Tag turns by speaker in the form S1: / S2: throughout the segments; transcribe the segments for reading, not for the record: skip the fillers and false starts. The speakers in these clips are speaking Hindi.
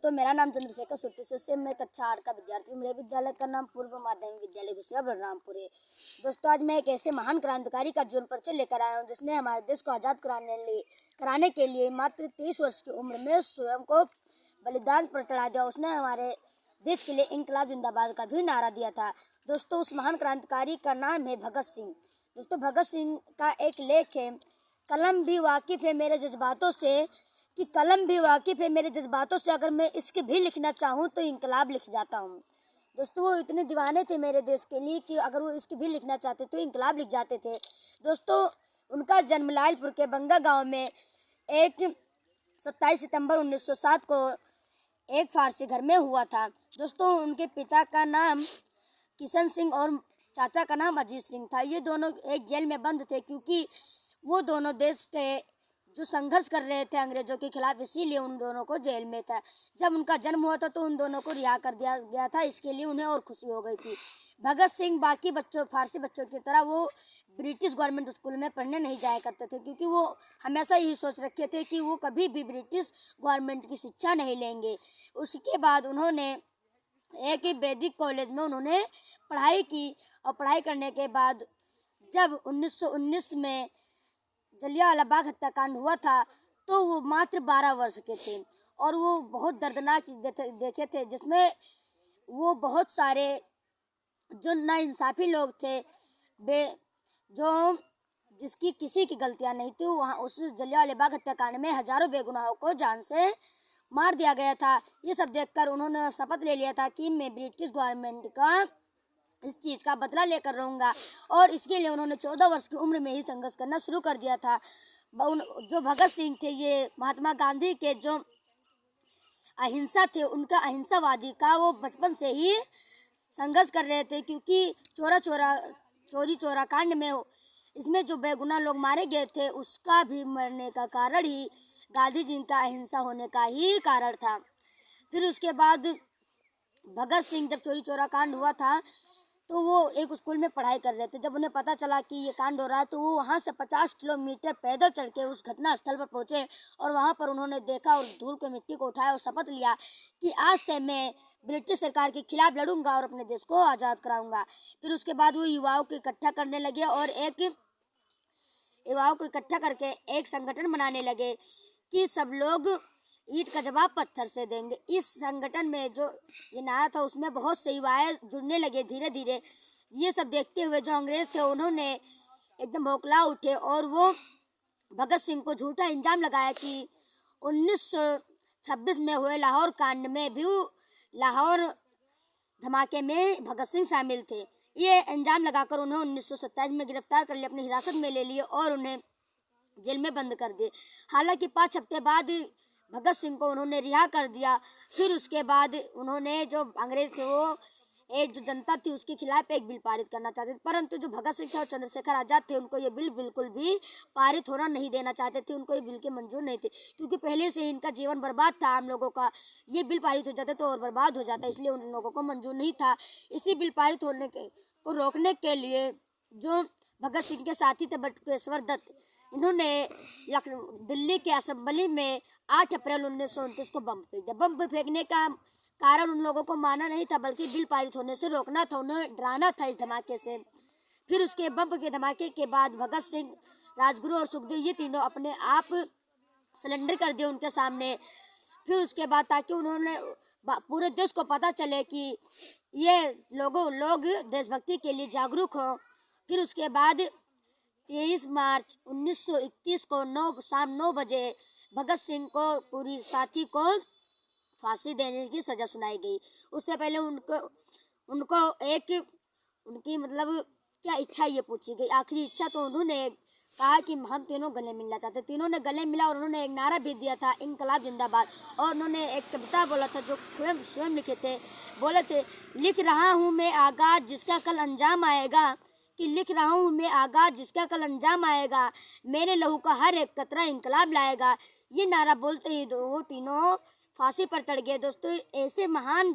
S1: दोस्तों, मेरा नाम चंद्रशेखर सुरती से मैं कक्षा 8 का विद्यार्थी हूँ। मेरे विद्यालय का नाम पूर्व माध्यमिक विद्यालय घुसिया बलरामपुर है। दोस्तों, आज मैं एक ऐसे महान क्रांतिकारी का जीवन परिचय लेकर आया हूँ जिसने हमारे देश को आज़ाद कराने के लिए मात्र 23 वर्ष की उम्र में स्वयं को बलिदान पर चढ़ा दिया। उसने हमारे देश के लिए इंकलाब जिंदाबाद का भी नारा दिया था। दोस्तों, उस महान क्रांतिकारी का नाम है भगत सिंह। दोस्तों, भगत सिंह का एक लेख है, कलम भी वाकिफ है मेरे जज्बातों से, कि कलम भी वाकिफ है मेरे जज्बातों से, अगर मैं इसके भी लिखना चाहूँ तो इंकलाब लिख जाता हूँ। दोस्तों, वो इतने दीवाने थे मेरे देश के लिए कि अगर वो इसके भी लिखना चाहते तो इंकलाब लिख जाते थे। दोस्तों, उनका जन्म लालपुर के बंगा गांव में 27 सितंबर 1907 को एक फारसी घर में हुआ था। दोस्तों, उनके पिता का नाम किशन सिंह और चाचा का नाम अजीत सिंह था। ये दोनों एक जेल में बंद थे क्योंकि वो दोनों देश के जो संघर्ष कर रहे थे अंग्रेजों के खिलाफ, इसीलिए उन दोनों को जेल में था। जब उनका जन्म हुआ था तो उन दोनों को रिहा कर दिया गया था। इसके लिए उन्हें और खुशी हो गई थी। भगत सिंह बाकी फारसी बच्चों की तरह वो ब्रिटिश गवर्नमेंट स्कूल में पढ़ने नहीं जाया करते थे, क्योंकि वो हमेशा यही सोच रखे थे कि वो कभी भी ब्रिटिश गवर्नमेंट की शिक्षा नहीं लेंगे। उसके बाद उन्होंने एक वैदिक कॉलेज में उन्होंने पढ़ाई की और पढ़ाई करने के बाद जब 1919 में जलियांवाला बाग हत्याकांड हुआ था तो वो मात्र 12 वर्ष के थे और वो बहुत दर्दनाक चीज देखे थे, जिसमें वो बहुत सारे जो नाइंसाफी लोग थे जो जिसकी किसी की गलतियां नहीं थी, वहाँ उस जलियांवाला बाग हत्याकांड में हजारों बेगुनाहों को जान से मार दिया गया था। ये सब देखकर उन्होंने शपथ ले लिया था कि मैं ब्रिटिश गवर्नमेंट का इस चीज़ का बदला लेकर रहूँगा, और इसके लिए उन्होंने 14 वर्ष की उम्र में ही संघर्ष करना शुरू कर दिया था। जो भगत सिंह थे, ये महात्मा गांधी के जो अहिंसा थे, उनका अहिंसावादी का वो बचपन से ही संघर्ष कर रहे थे, क्योंकि चोरी चोरा कांड में इसमें जो बेगुनाह लोग मारे गए थे उसका भी मरने का कारण ही गांधी जी का अहिंसा होने का ही कारण था। फिर उसके बाद भगत सिंह जब चोरी चोरा कांड हुआ था तो वो एक स्कूल में पढ़ाई कर रहे थे। जब उन्हें पता चला कि ये कांड हो रहा है तो वो वहाँ से 50 किलोमीटर पैदल चल के उस घटना स्थल पर पहुँचे और वहाँ पर उन्होंने देखा और धूल के मिट्टी को उठाया और शपथ लिया कि आज से मैं ब्रिटिश सरकार के खिलाफ लड़ूंगा और अपने देश को आज़ाद कराऊंगा। फिर उसके बाद वो युवाओं को इकट्ठा करने लगे और युवाओं को इकट्ठा करके एक संगठन बनाने लगे कि सब लोग ईंट का जवाब पत्थर से देंगे। इस संगठन में जो ये नारा था उसमें बहुत से युवाएं जुड़ने लगे धीरे धीरे। ये सब देखते हुए जो अंग्रेज थे उन्होंने एकदम बौखला उठे और वो भगत सिंह को झूठा इल्जाम लगाया कि 1926 में हुए लाहौर कांड में भी लाहौर धमाके में भगत सिंह शामिल थे। ये इल्जाम लगाकर उन्हें 1927 में गिरफ्तार कर लिया, अपनी हिरासत में ले लिए और उन्हें जेल में बंद कर दिए। हालांकि 5 हफ्ते बाद भगत सिंह को उन्होंने रिहा कर दिया। फिर उसके बाद उन्होंने जो अंग्रेज थे वो एक जो जनता थी उसके खिलाफ एक बिल पारित करना चाहते थे, परंतु जो भगत सिंह थे और चंद्रशेखर आजाद थे उनको ये बिल बिल्कुल भी पारित होना नहीं देना चाहते थे। उनको ये बिल के मंजूर नहीं थे, क्योंकि पहले से इनका जीवन बर्बाद था। आम लोगों का ये बिल पारित हो जाता तो और बर्बाद हो जाता, इसलिए उन लोगों को मंजूर नहीं था। इसी बिल पारित होने को रोकने के लिए जो भगत सिंह के साथी थे बटुकेश्वर दत्त, इन्होंने दिल्ली के असेंबली में 8 अप्रैल 1929 को बम फेंक दिया। बम फेंकने का कारण उन लोगों को माना नहीं था, बल्कि बिल पारित होने से रोकना था, उन्हें डराना था इस धमाके से। फिर उसके बम के धमाके के बाद भगत सिंह, राजगुरु और सुखदेव ये तीनों अपने आप सरेंडर कर दिए उनके सामने। फिर उसके बाद ताकि उन्होंने पूरे देश को पता चले कि ये लोग देशभक्ति के लिए जागरूक हों। फिर उसके बाद 23 मार्च 1931 को शाम 9 बजे भगत सिंह को पूरी साथी को फांसी देने की सजा सुनाई गई। उससे पहले उनको उनकी मतलब क्या इच्छा ये पूछी गई, आखिरी इच्छा। तो उन्होंने कहा कि हम तीनों गले मिलना चाहते। तीनों ने गले मिला और उन्होंने एक नारा भी दिया था, इंकलाब जिंदाबाद। और उन्होंने एक कविता बोला था जो स्वयं लिखे थे। बोले थे, लिख रहा हूँ मैं आगाज जिसका कल अंजाम आएगा, कि लिख रहा हूँ मैं आगाज जिसका कल अंजाम आएगा, मेरे लहू का हर एक कतरा इंकलाब लाएगा। ये नारा बोलते ही वो तीनों फांसी पर चढ़ गए। दोस्तों, ऐसे महान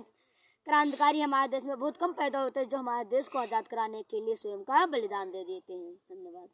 S1: क्रांतिकारी हमारे देश में बहुत कम पैदा होते हैं जो हमारे देश को आज़ाद कराने के लिए स्वयं का बलिदान दे देते हैं। धन्यवाद।